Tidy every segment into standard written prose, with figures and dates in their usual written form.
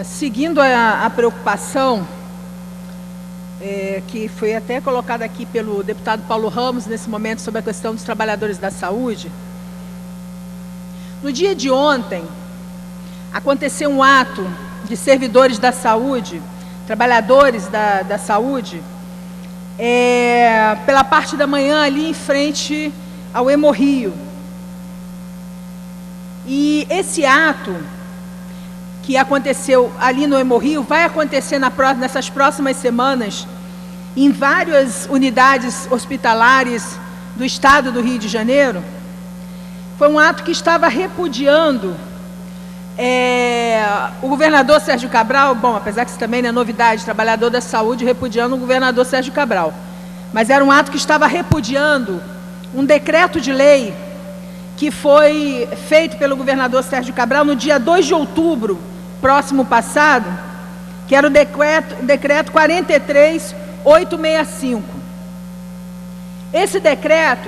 Seguindo a preocupação que foi até colocada aqui pelo deputado Paulo Ramos nesse momento sobre a questão dos trabalhadores da saúde, no dia de ontem aconteceu um ato de servidores da saúde, trabalhadores da saúde, pela parte da manhã ali em frente ao Hemorrio. E esse ato que aconteceu ali no Hemorrio vai acontecer nessas próximas semanas em várias unidades hospitalares do estado do Rio de Janeiro. Foi um ato que estava repudiando o governador Sérgio Cabral. Bom, apesar que isso também não é novidade, trabalhador da saúde repudiando o governador Sérgio Cabral, mas era um ato que estava repudiando um decreto de lei que foi feito pelo governador Sérgio Cabral no dia 2 de outubro, próximo passado, que era o decreto 43865. Esse decreto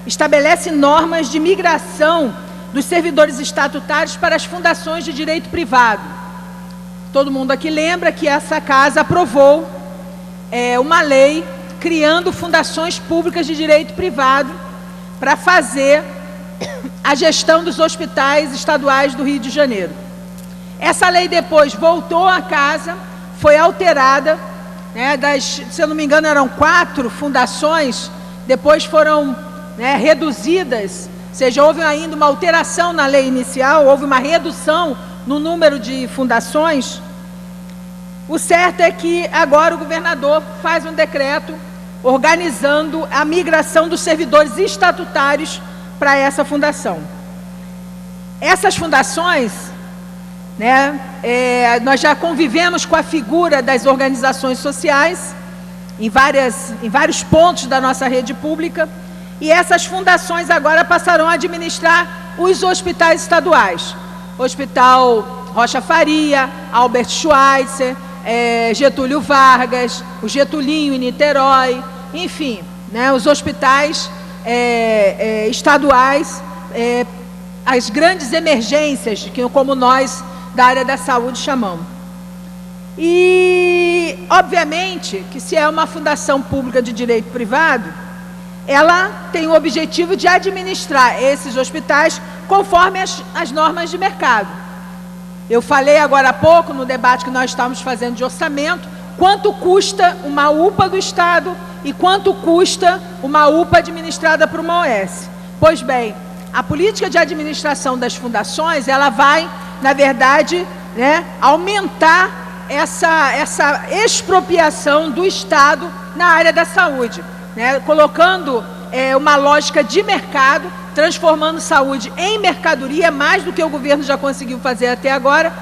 estabelece normas de migração dos servidores estatutários para as fundações de direito privado. Todo mundo aqui lembra que essa casa aprovou uma lei criando fundações públicas de direito privado para fazer a gestão dos hospitais estaduais do Rio de Janeiro. Essa lei depois voltou à casa, foi alterada, se eu não me engano eram 4 fundações, depois foram reduzidas, ou seja, houve ainda uma alteração na lei inicial, houve uma redução no número de fundações. O certo é que agora o governador faz um decreto organizando a migração dos servidores estatutários para essa fundação. Essas fundações, nós já convivemos com a figura das organizações sociais em vários pontos da nossa rede pública, e essas fundações agora passarão a administrar os hospitais estaduais. Hospital Rocha Faria, Albert Schweitzer, Getúlio Vargas, o Getulinho em Niterói, enfim, os hospitais estaduais, as grandes emergências, como nós da área da saúde chamamos. E, obviamente, que se é uma fundação pública de direito privado, ela tem o objetivo de administrar esses hospitais conforme as normas de mercado. Eu falei agora há pouco, no debate que nós estávamos fazendo de orçamento, quanto custa uma UPA do Estado e quanto custa uma UPA administrada por uma OS. Pois bem, a política de administração das fundações, ela vai, na verdade, aumentar essa expropriação do Estado na área da saúde, colocando uma lógica de mercado, transformando saúde em mercadoria, mais do que o governo já conseguiu fazer até agora,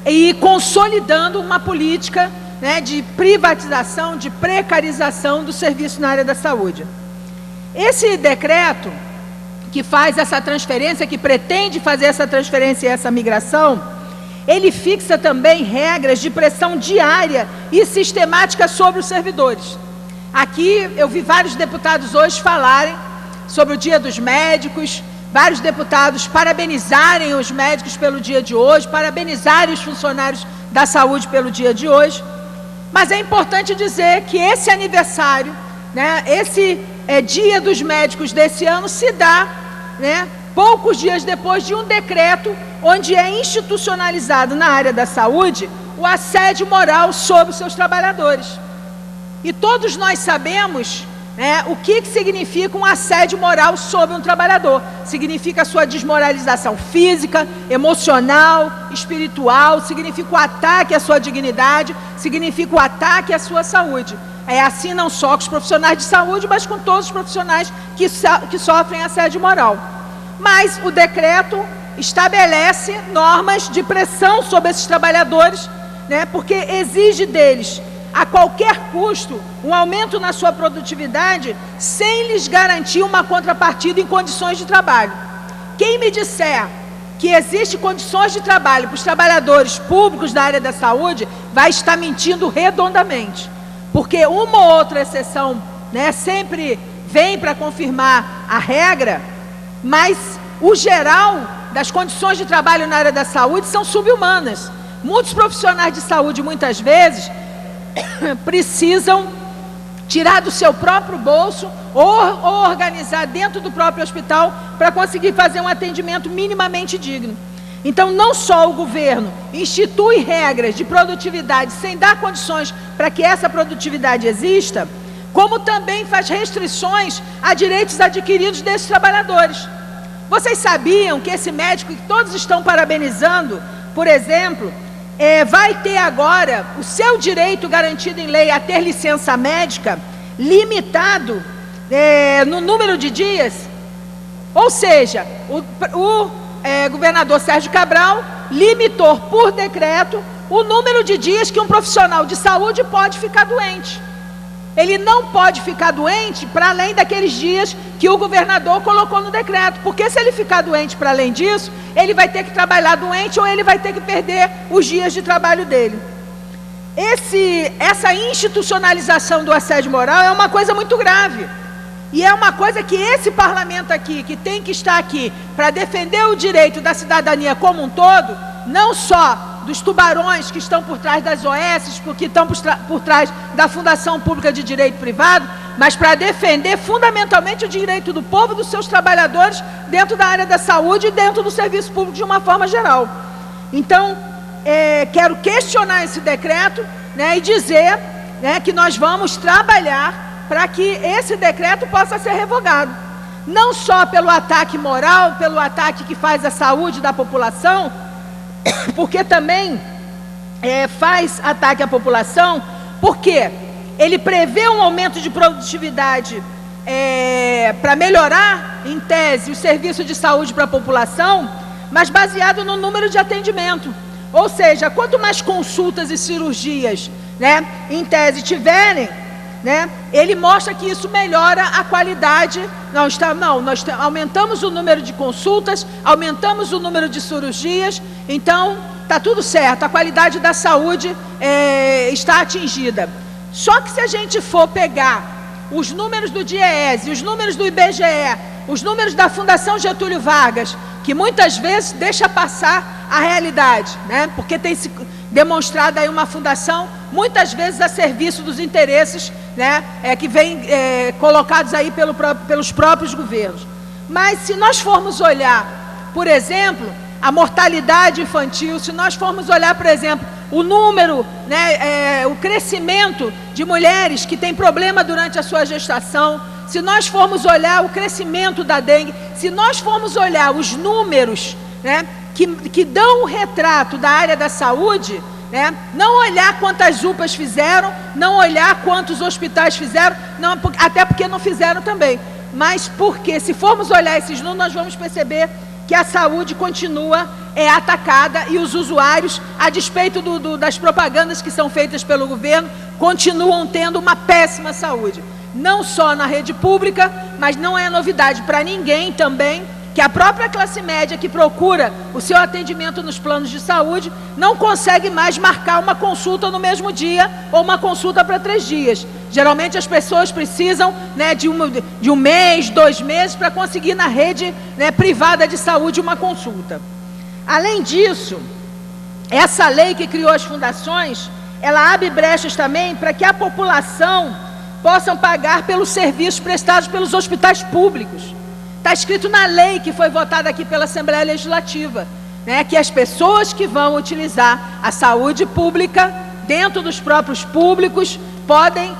e consolidando uma política de privatização, de precarização do serviço na área da saúde. Esse decreto que faz essa transferência, que pretende fazer essa transferência e essa migração, ele fixa também regras de pressão diária e sistemática sobre os servidores. Aqui eu vi vários deputados hoje falarem sobre o Dia dos Médicos, vários deputados parabenizarem os médicos pelo dia de hoje, parabenizarem os funcionários da saúde pelo dia de hoje. Mas é importante dizer que esse aniversário, esse Dia dos Médicos desse ano se dá, poucos dias depois de um decreto onde é institucionalizado na área da saúde o assédio moral sobre os seus trabalhadores. E todos nós sabemos o que significa um assédio moral sobre um trabalhador. Significa a sua desmoralização física, emocional, espiritual, significa o ataque à sua dignidade, significa o ataque à sua saúde. É assim não só com os profissionais de saúde, mas com todos os profissionais que sofrem assédio moral. Mas o decreto estabelece normas de pressão sobre esses trabalhadores, porque exige deles, a qualquer custo, um aumento na sua produtividade, sem lhes garantir uma contrapartida em condições de trabalho. Quem me disser que existem condições de trabalho para os trabalhadores públicos da área da saúde, vai estar mentindo redondamente. Porque uma ou outra exceção, sempre vem para confirmar a regra, mas o geral das condições de trabalho na área da saúde são subhumanas. muitos profissionais de saúde, muitas vezes, precisam tirar do seu próprio bolso ou organizar dentro do próprio hospital para conseguir fazer um atendimento minimamente digno. Então, não só o governo institui regras de produtividade sem dar condições para que essa produtividade exista, como também faz restrições a direitos adquiridos desses trabalhadores. Vocês sabiam que esse médico que todos estão parabenizando, por exemplo, vai ter agora o seu direito garantido em lei a ter licença médica limitado no número de dias? Ou seja, o governador Sérgio Cabral limitou por decreto o número de dias que um profissional de saúde pode ficar doente. Ele não pode ficar doente para além daqueles dias que o governador colocou no decreto, porque se ele ficar doente para além disso, ele vai ter que trabalhar doente ou ele vai ter que perder os dias de trabalho dele. Essa institucionalização do assédio moral é uma coisa muito grave. E é uma coisa que esse parlamento aqui, que tem que estar aqui para defender o direito da cidadania como um todo, não só dos tubarões que estão por trás das OS, porque estão por trás da Fundação Pública de Direito Privado, mas para defender fundamentalmente o direito do povo e dos seus trabalhadores dentro da área da saúde e dentro do serviço público de uma forma geral. Então, quero questionar esse decreto, e dizer, que nós vamos trabalhar para que esse decreto possa ser revogado. Não só pelo ataque moral, pelo ataque que faz à saúde da população, porque também faz ataque à população, porque ele prevê um aumento de produtividade para melhorar, em tese, o serviço de saúde para a população, mas baseado no número de atendimento. Ou seja, quanto mais consultas e cirurgias, em tese, tiverem, ele mostra que isso melhora a qualidade. Nós aumentamos o número de consultas, aumentamos o número de cirurgias, então está tudo certo, a qualidade da saúde está atingida. Só que se a gente for pegar os números do DIEESE, os números do IBGE, os números da Fundação Getúlio Vargas, que muitas vezes deixa passar a realidade, porque tem se demonstrado aí uma fundação, muitas vezes a serviço dos interesses, que vêm colocados aí pelos próprios governos. Mas se nós formos olhar, por exemplo, a mortalidade infantil, se nós formos olhar, por exemplo, o número, o crescimento de mulheres que têm problema durante a sua gestação, se nós formos olhar o crescimento da dengue, se nós formos olhar os números, que dão um retrato da área da saúde, não olhar quantas UPAs fizeram, não olhar quantos hospitais fizeram, não, até porque não fizeram também, mas porque se formos olhar esses números, nós vamos perceber que a saúde continua atacada e os usuários, a despeito das propagandas que são feitas pelo governo, continuam tendo uma péssima saúde. Não só na rede pública, mas não é novidade para ninguém também, que a própria classe média que procura o seu atendimento nos planos de saúde não consegue mais marcar uma consulta no mesmo dia ou uma consulta para 3 dias. Geralmente as pessoas precisam de um mês, 2 meses para conseguir na rede privada de saúde uma consulta. Além disso, essa lei que criou as fundações, ela abre brechas também para que a população possam pagar pelos serviços prestados pelos hospitais públicos. Está escrito na lei que foi votada aqui pela Assembleia Legislativa, que as pessoas que vão utilizar a saúde pública dentro dos próprios públicos podem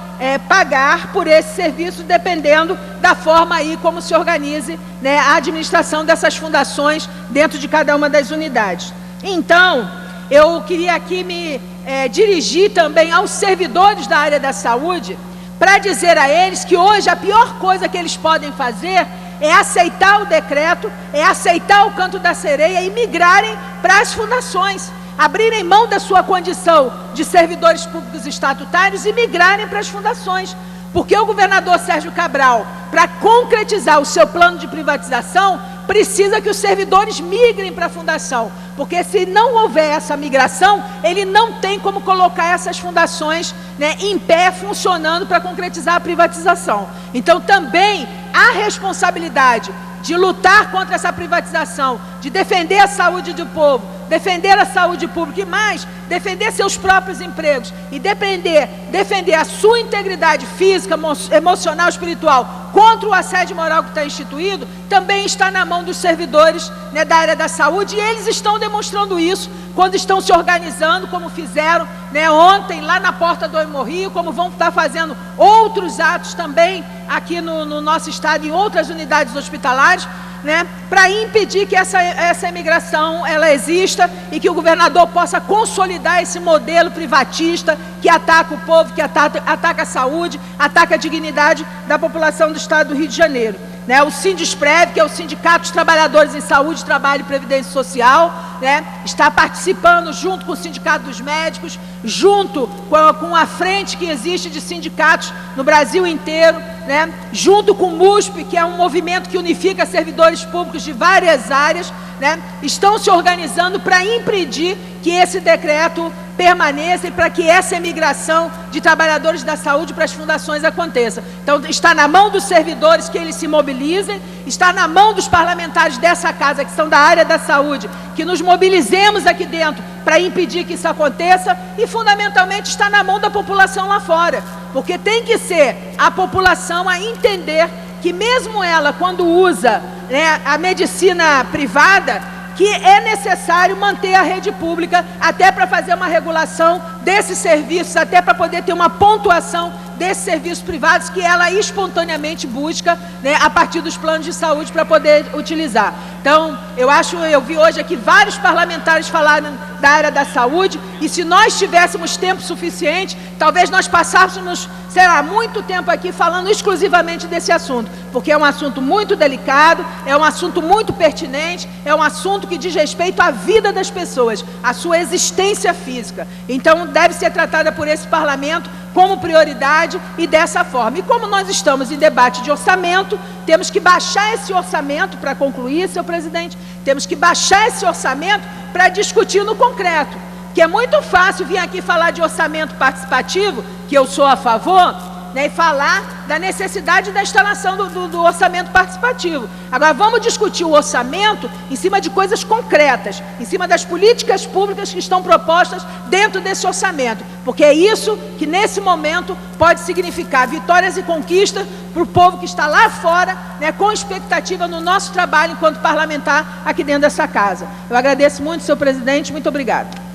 pagar por esse serviço, dependendo da forma aí como se organize a administração dessas fundações dentro de cada uma das unidades. Então, eu queria aqui me dirigir também aos servidores da área da saúde, para dizer a eles que hoje a pior coisa que eles podem fazer é aceitar o decreto, é aceitar o canto da sereia e migrarem para as fundações, abrirem mão da sua condição de servidores públicos estatutários e migrarem para as fundações, porque o governador Sérgio Cabral, para concretizar o seu plano de privatização, precisa que os servidores migrem para a fundação, porque se não houver essa migração, ele não tem como colocar essas fundações em pé, funcionando para concretizar a privatização. Então também há responsabilidade de lutar contra essa privatização, de defender a saúde do povo, defender a saúde pública e mais, defender seus próprios empregos e defender a sua integridade física, emocional, espiritual contra o assédio moral que está instituído, também está na mão dos servidores, né, da área da saúde, e eles estão demonstrando isso quando estão se organizando, como fizeram, né, ontem lá na porta do Hemorrio, como vão estar fazendo outros atos também aqui no nosso estado, em outras unidades hospitalares, né, para impedir que essa imigração ela exista e que o governador possa consolidar esse modelo privatista que ataca o povo, que ataca a saúde, ataca a dignidade da população do estado do Rio de Janeiro. Né, o Sindesprev, que é o Sindicato dos Trabalhadores em Saúde, Trabalho e Previdência Social, né, está participando junto com o Sindicato dos Médicos, junto com a frente que existe de sindicatos no Brasil inteiro, né, junto com o MUSP, que é um movimento que unifica servidores públicos de várias áreas, né, estão se organizando para impedir que esse decreto permaneça e para que essa imigração de trabalhadores da saúde para as fundações aconteça. Então, está na mão dos servidores que eles se mobilizem, está na mão dos parlamentares dessa casa, que são da área da saúde, que nos mobilizemos aqui dentro para impedir que isso aconteça, e fundamentalmente está na mão da população lá fora, porque tem que ser a população a entender que mesmo ela, quando usa, né, a medicina privada, que é necessário manter a rede pública até para fazer uma regulação desses serviços, até para poder ter uma pontuação desses serviços privados que ela espontaneamente busca, né, a partir dos planos de saúde para poder utilizar. Então, eu vi hoje aqui vários parlamentares falarem da área da saúde, e se nós tivéssemos tempo suficiente, talvez nós passássemos, sei lá, muito tempo aqui falando exclusivamente desse assunto, porque é um assunto muito delicado, é um assunto muito pertinente, é um assunto que diz respeito à vida das pessoas, à sua existência física. Então, deve ser tratada por esse parlamento como prioridade e dessa forma. E como nós estamos em debate de orçamento, temos que baixar esse orçamento, para concluir, senhor presidente, temos que baixar esse orçamento para discutir no concreto, que é muito fácil vir aqui falar de orçamento participativo, que eu sou a favor, né, e falar da necessidade da instalação do orçamento participativo. Agora, vamos discutir o orçamento em cima de coisas concretas, em cima das políticas públicas que estão propostas dentro desse orçamento, porque é isso que, nesse momento, pode significar vitórias e conquistas para o povo que está lá fora, né, com expectativa no nosso trabalho enquanto parlamentar aqui dentro dessa casa. Eu agradeço muito, senhor presidente, muito obrigado.